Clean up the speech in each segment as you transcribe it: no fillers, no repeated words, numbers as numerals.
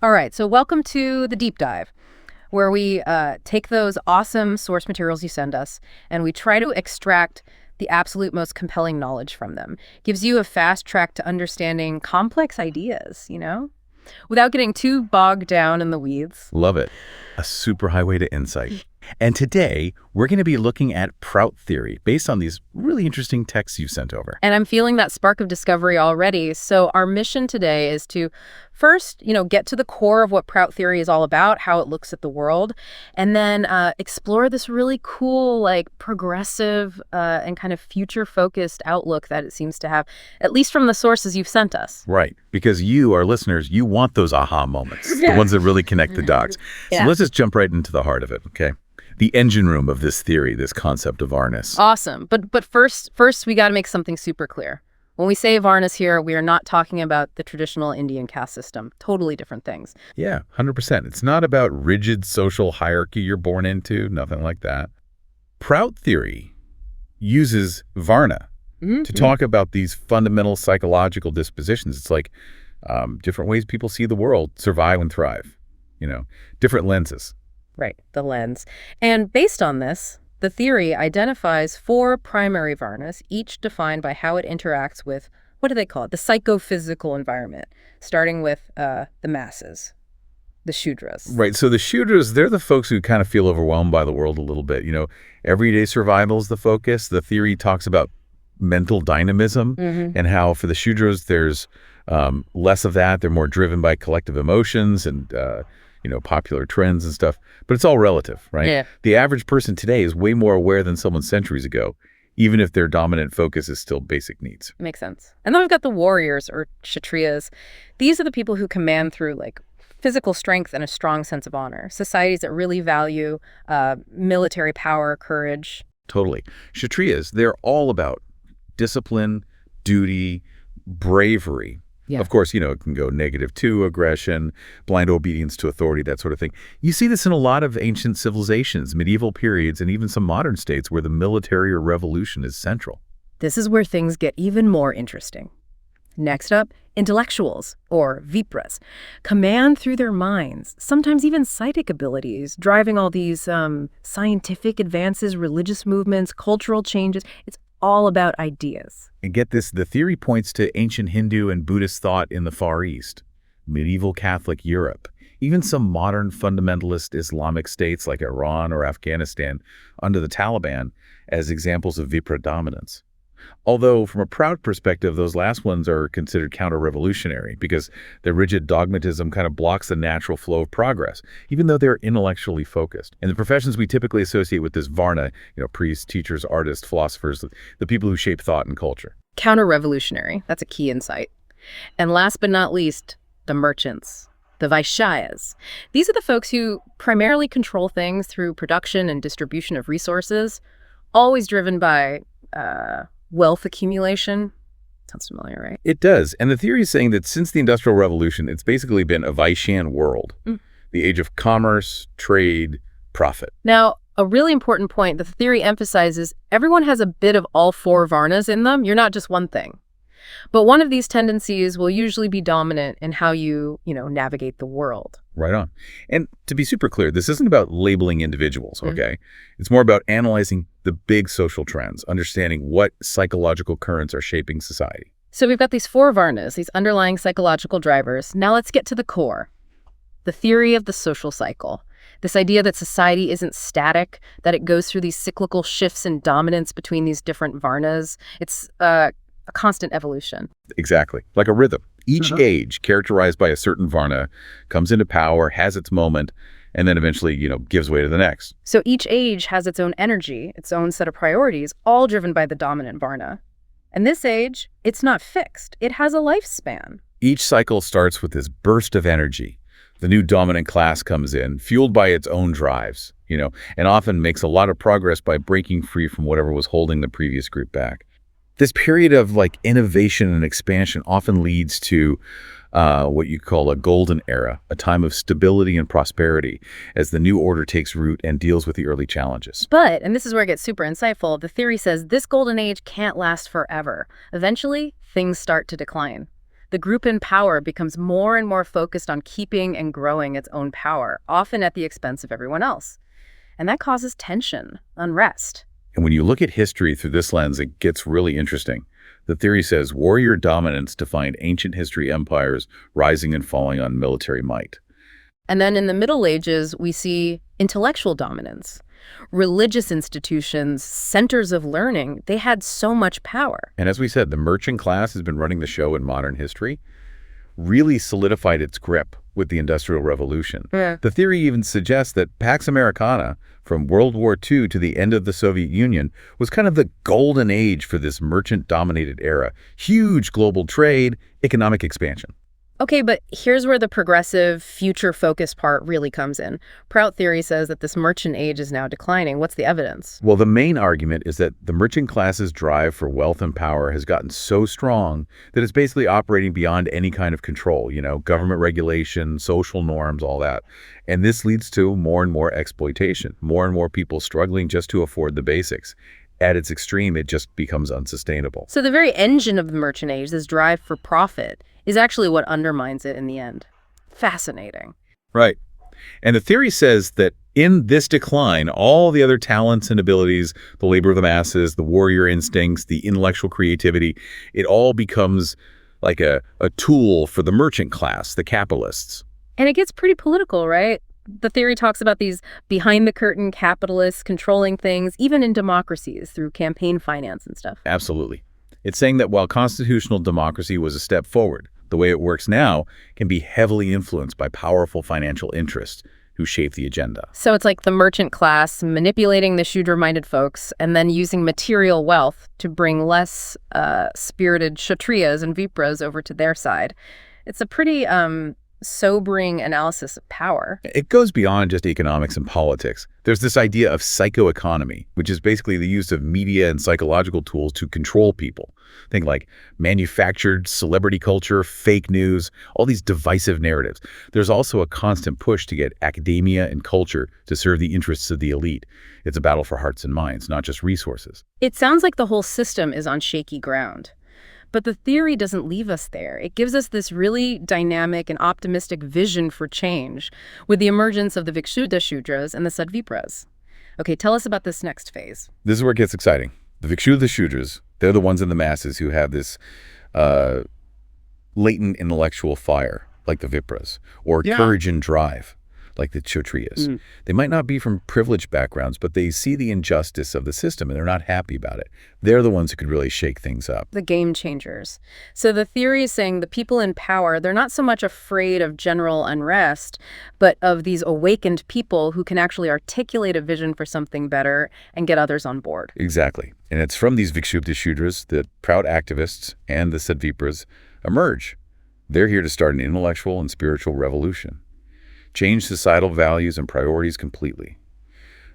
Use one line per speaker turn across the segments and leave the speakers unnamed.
All right, so welcome to the deep dive, where we take those awesome source materials you send us and we try to extract the absolute most compelling knowledge from them. Gives you a fast track to understanding complex ideas, without getting too bogged down in the weeds.
Love it. A super highway to insight. And today, we're going to be looking at Prout theory based on these really interesting texts you sent over.
And I'm feeling that spark of discovery already. So our mission today is to first, get to the core of what Prout theory is all about, how it looks at the world, and then explore this really cool, progressive and kind of future-focused outlook that it seems to have, at least from the sources you've sent us.
Right. Because you, our listeners, you want those aha moments, the ones that really connect the dots.
Yeah.
So let's just jump right into the heart of it, okay? The engine room of this theory, this concept of Varnas.
Awesome. But first we got to make something super clear. When we say Varnas here, we are not talking about the traditional Indian caste system. Totally different things.
Yeah, 100%. It's not about rigid social hierarchy you're born into, nothing like that. Prout theory uses Varna to talk about these fundamental psychological dispositions. It's like different ways people see the world, survive and thrive, different lenses.
Right, the lens. And based on this, the theory identifies 4 primary Varnas, each defined by how it interacts with, what do they call it? The psychophysical environment, starting with the masses, the Shudras.
Right, so the Shudras, they're the folks who kind of feel overwhelmed by the world a little bit. Everyday survival is the focus. The theory talks about mental dynamism and how for the Shudras, there's less of that. They're more driven by collective emotions and popular trends and stuff, but it's all relative, right?
Yeah.
The average person today is way more aware than someone centuries ago, even if their dominant focus is still basic needs.
Makes sense. And then we've got the warriors or Kshatriyas. These are the people who command through physical strength and a strong sense of honor. Societies that really value military power, courage.
Totally. Kshatriyas, they're all about discipline, duty, bravery.
Yeah.
Of course, it can go -2, aggression, blind obedience to authority, that sort of thing. You see this in a lot of ancient civilizations, medieval periods, and even some modern states where the military or revolution is central.
This is where things get even more interesting. Next up, intellectuals, or Vipras, command through their minds, sometimes even psychic abilities, driving all these scientific advances, religious movements, cultural changes. It's all about ideas.
And get this, the theory points to ancient Hindu and Buddhist thought in the Far East, medieval Catholic Europe, even some modern fundamentalist Islamic states like Iran or Afghanistan under the Taliban as examples of Vipra dominance. Although, from a Prout perspective, those last ones are considered counter-revolutionary because their rigid dogmatism kind of blocks the natural flow of progress, even though they're intellectually focused. And the professions we typically associate with this Varna, priests, teachers, artists, philosophers, the people who shape thought and culture.
Counter-revolutionary, that's a key insight. And last but not least, the merchants, the Vaishyas. These are the folks who primarily control things through production and distribution of resources, always driven by wealth accumulation. Sounds familiar, right?
It does. And the theory is saying that since the Industrial Revolution, it's basically been a Vaishyan world, the age of commerce, trade, profit.
Now, a really important point that the theory emphasizes, everyone has a bit of all 4 Varnas in them. You're not just one thing. But one of these tendencies will usually be dominant in how you, navigate the world.
Right on. And to be super clear, this isn't about labeling individuals, okay? It's more about analyzing the big social trends, understanding what psychological currents are shaping society.
So we've got these 4 Varnas, these underlying psychological drivers. Now let's get to the core, the theory of the social cycle. This idea that society isn't static, that it goes through these cyclical shifts in dominance between these different Varnas. It's a constant evolution.
Exactly, like a rhythm. Each age, characterized by a certain Varna, comes into power, has its moment, and then eventually, gives way to the next.
So each age has its own energy, its own set of priorities, all driven by the dominant Varna. And this age, it's not fixed. It has a lifespan.
Each cycle starts with this burst of energy. The new dominant class comes in, fueled by its own drives, and often makes a lot of progress by breaking free from whatever was holding the previous group back. This period of innovation and expansion often leads to what you call a golden era, a time of stability and prosperity as the new order takes root and deals with the early challenges.
But, and this is where it gets super insightful, the theory says this golden age can't last forever. Eventually, things start to decline. the group in power becomes more and more focused on keeping and growing its own power, often at the expense of everyone else. And that causes tension, unrest.
And when you look at history through this lens, it gets really interesting. The theory says warrior dominance defined ancient history empires rising and falling on military might.
And then in the Middle Ages, we see intellectual dominance. Religious institutions, centers of learning, they had so much power.
And as we said, the merchant class has been running the show in modern history, really solidified its grip with the Industrial Revolution.
Yeah.
The theory even suggests that Pax Americana, from World War II to the end of the Soviet Union, was kind of the golden age for this merchant-dominated era. Huge global trade, economic expansion.
Okay, but here's where the progressive, future-focused part really comes in. Prout theory says that this merchant age is now declining. What's the evidence?
Well, the main argument is that the merchant class's drive for wealth and power has gotten so strong that it's basically operating beyond any kind of control, government regulation, social norms, all that. And this leads to more and more exploitation, more and more people struggling just to afford the basics. At its extreme, it just becomes unsustainable.
So the very engine of the merchant age, this drive for profit, is actually what undermines it in the end. Fascinating.
Right. And the theory says that in this decline, all the other talents and abilities, the labor of the masses, the warrior instincts, the intellectual creativity, it all becomes like a tool for the merchant class, the capitalists.
And it gets pretty political, right? The theory talks about these behind-the-curtain capitalists controlling things, even in democracies, through campaign finance and stuff.
Absolutely. It's saying that while constitutional democracy was a step forward, the way it works now can be heavily influenced by powerful financial interests who shape the agenda.
So it's like the merchant class manipulating the Shudra-minded folks and then using material wealth to bring less spirited Kshatriyas and Vipras over to their side. It's a pretty sobering analysis of power.
It goes beyond just economics and politics. There's this idea of psychoeconomy, which is basically the use of media and psychological tools to control people. Think like manufactured celebrity culture, fake news, all these divisive narratives. There's also a constant push to get academia and culture to serve the interests of the elite. It's a battle for hearts and minds, not just resources.
It sounds like the whole system is on shaky ground. But the theory doesn't leave us there. It gives us this really dynamic and optimistic vision for change with the emergence of the Vikshuddha Shudras and the Sadvipras. Okay, tell us about this next phase.
This is where it gets exciting. The Vikshuddha Shudras, they're the ones in the masses who have this latent intellectual fire, like the Vipras, or courage and drive, like the Kshatriyas. They might not be from privileged backgrounds, but they see the injustice of the system and they're not happy about it. They're the ones who could really shake things up.
The game changers. So the theory is saying the people in power, they're not so much afraid of general unrest, but of these awakened people who can actually articulate a vision for something better and get others on board.
Exactly. And it's from these Vikshuddha Shudras that proud activists and the Sadvipras emerge. They're here to start an intellectual and spiritual revolution. Change societal values and priorities completely.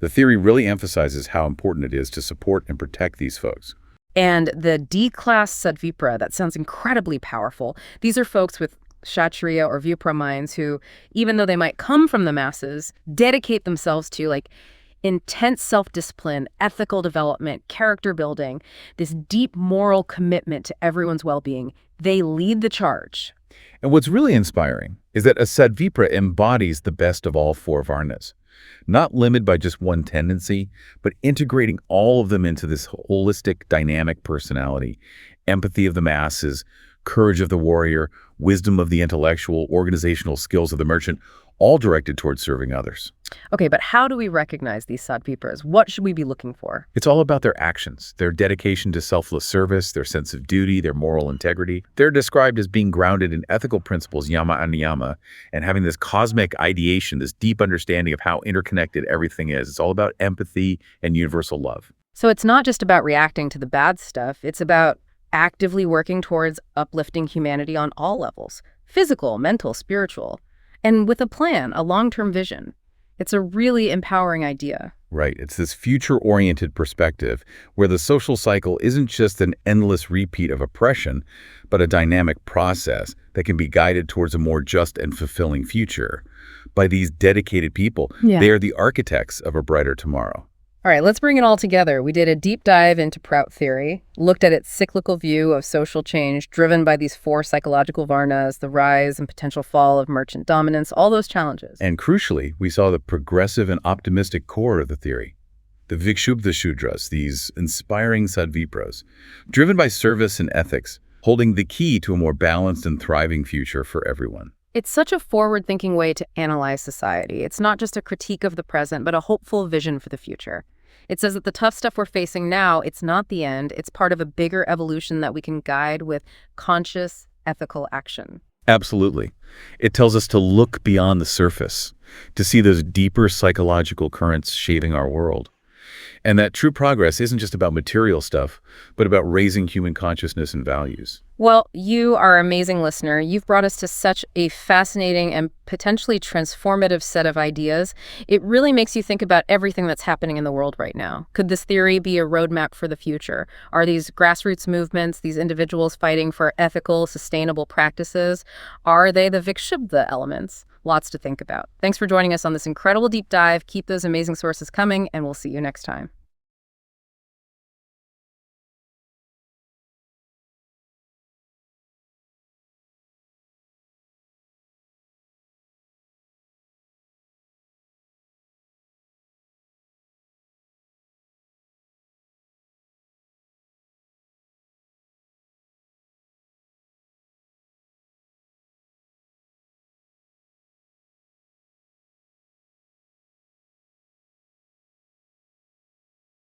The theory really emphasizes how important it is to support and protect these folks.
And the D-class Sadvipra, that sounds incredibly powerful. These are folks with Kshatriya or Vipra minds who, even though they might come from the masses, dedicate themselves to intense self-discipline, ethical development, character building, this deep moral commitment to everyone's well-being. They lead the charge.
And what's really inspiring is that a Sadvipra embodies the best of all four Varnas, not limited by just one tendency, but integrating all of them into this holistic, dynamic personality, empathy of the masses, courage of the warrior, wisdom of the intellectual, organizational skills of the merchant, all directed towards serving others.
Okay, but how do we recognize these Sadvipras? What should we be looking for?
It's all about their actions, their dedication to selfless service, their sense of duty, their moral integrity. They're described as being grounded in ethical principles, yama and niyama, and having this cosmic ideation, this deep understanding of how interconnected everything is. It's all about empathy and universal love.
So it's not just about reacting to the bad stuff. It's about actively working towards uplifting humanity on all levels, physical, mental, spiritual, and with a plan, a long-term vision. It's a really empowering idea.
Right. It's this future-oriented perspective where the social cycle isn't just an endless repeat of oppression, but a dynamic process that can be guided towards a more just and fulfilling future. By these dedicated people, they are the architects of a brighter tomorrow.
All right, let's bring it all together. We did a deep dive into Prout theory, looked at its cyclical view of social change driven by these four psychological varnas, the rise and potential fall of merchant dominance, all those challenges.
And crucially, we saw the progressive and optimistic core of the theory. The Vikshubdha Shudras, these inspiring Sadvipras, driven by service and ethics, holding the key to a more balanced and thriving future for everyone.
It's such a forward-thinking way to analyze society. It's not just a critique of the present, but a hopeful vision for the future. It says that the tough stuff we're facing now, it's not the end. It's part of a bigger evolution that we can guide with conscious, ethical action.
Absolutely. It tells us to look beyond the surface, to see those deeper psychological currents shaping our world. And that true progress isn't just about material stuff, but about raising human consciousness and values.
Well, you are an amazing listener. You've brought us to such a fascinating and potentially transformative set of ideas. It really makes you think about everything that's happening in the world right now. Could this theory be a roadmap for the future? Are these grassroots movements, these individuals fighting for ethical, sustainable practices? Are they the Vikshubdha elements? Lots to think about. Thanks for joining us on this incredible deep dive. Keep those amazing sources coming, and we'll see you next time.